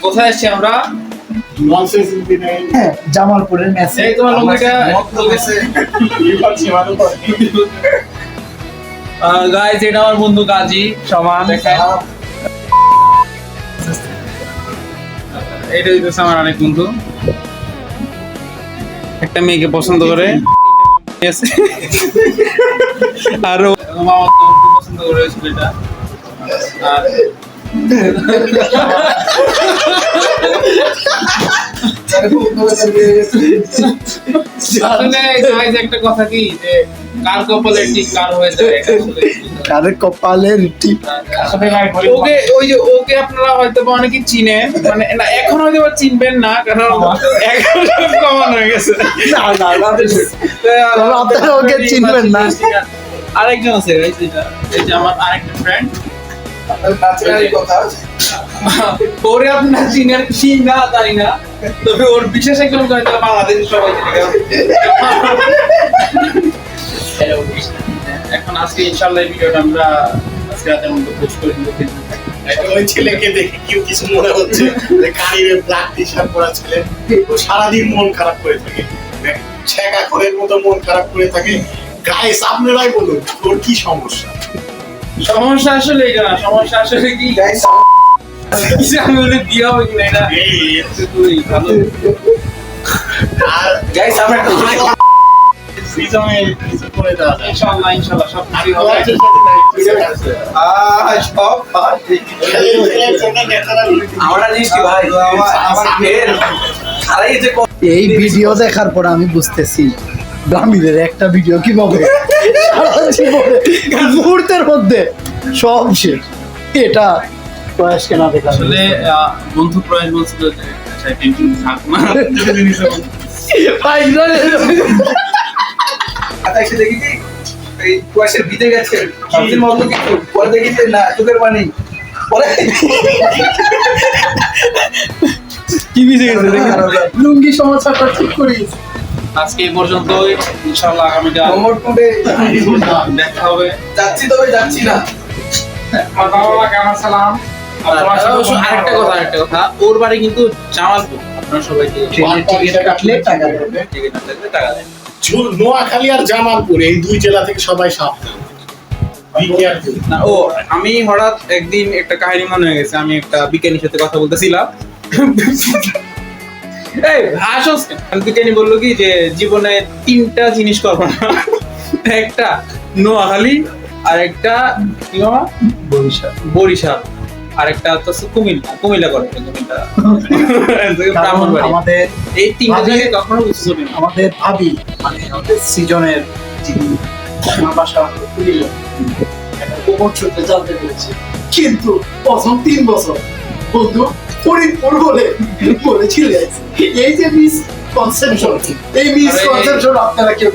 কোথায় আসছি আমরা? জামালপুরের ম্যাচে। এই তোমার লঙ্গিটা গাইস, এটা আমার বন্ধু কাজী সমান। দেখেন, এটা হইতেছে আমার অনেক বন্ধু, একটা মেয়েকে পছন্দ করে, আর মামা পছন্দ করে ছেলেটা। আর একটা কথা কি, যে কার কপালের ঠিক কার হয়ে যায়, কারের কপালের টিপ। ওকে ওই যে ওকে আপনারা হয়তো অনেকে চিনেন, মানে না এখন হয়তো চিনবেন না, কারণ এখন কমন হয়ে গেছে। আপনারা ওকে চিনবেন না। আরেকজন আছে, এই যে আমার আরেকটা ফ্রেন্ড, ওরে আপনার চিনেন কি না জানি না, তবে ওর বিশেষ একজন বাংলাদেশের সবাই এখন আজকে ইনশাআল্লাহ ভিডিওটা আমরা আজকে রাতের মধ্যে পোস্ট করে দিব। ওই ছেলেকে দেখে কেউ কিছু মনে হচ্ছে যে কানিরে ব্ল্যাক টি-শার্ট পরা ছেলে, ও সারাদিন মন খারাপ করে থাকে, ছেঁকা খড়ের মতো মন খারাপ করে থাকে। গাইস, আপনারাই বলুন ওর কি সমস্যা? সমস্যা আসলে এটা না, সমস্যা আসলে কি গাইস, আমি বলে দিয়া হবে কিনা এটা তুই ভালো। আর গাইস, আমরা একটা সিজনে কিছু করে দেওয়া যায় ইনশাআল্লাহ, ইনশাআল্লাহ সব কিছু হবে। এই ভিডিও দেখার পর আমি বুঝতেছি ব্রাহ্মীদের একটা ভিডিও কিভাবে সারা জীবনে মুহূর্তের মধ্যে সব শেষ। এটা প্রয়াসকে না দেখা আসলে বন্ধু প্রয়াস বলছিল যে থাক না, এসে দেখি কি এই কুয়াশার ভিতরে গেছে সবজির মতো কিছু, পরে দেখি যে না চোখের পানি, পরে কি ভিজে গেছে লুঙ্গি সমস্যাটা ঠিক করি। আজকে এই পর্যন্তই, ইনশাআল্লাহ আগামীকাল মোমোর কোটে দেখা হবে। যাচ্ছি, তবে যাচ্ছি না। আর বাবা কেমন সালাম। আরেকটা কথা, ওর বাড়ি কিন্তু জামালপুর। আপনারা সবাইকে টিকিট কাটলে টাকা দেবে। টিকিট কাটলে টাকা দেন। নোয়াখালী আর জামালপুর এই দুই জেলা থেকে সবাই সাবধান। না, ও আমি হঠাৎ একদিন একটা কাহিনী মনে হয়ে গেছে, আমি একটা বিজ্ঞানীর সাথে কথা বলতেছিলাম। এই আসস, বিজ্ঞানী বললো কি যে জীবনে 3টা জিনিস করবো না, একটা নোয়াখালী, আর একটা কি বাবা বরিশাল, আর একটা হচ্ছে কুমিল্লা করে ব্রাহ্মণবাড়ি। আমাদের এই 3টা জায়গায় কখনো বুঝতে পারি না। আমাদের ভাবি, মানে আমাদের সৃজনের যিনি, আমার বাসা কুমিল্লা, একটা কোমর ছুটতে জানতে পেরেছি, কিন্তু প্রথম 3 বছর বন্ধু ফরিদপুর বলে চলে গেছে। এই যে মিস কনসেপশন, এই মিস কনসেপশন আপনারা কেউ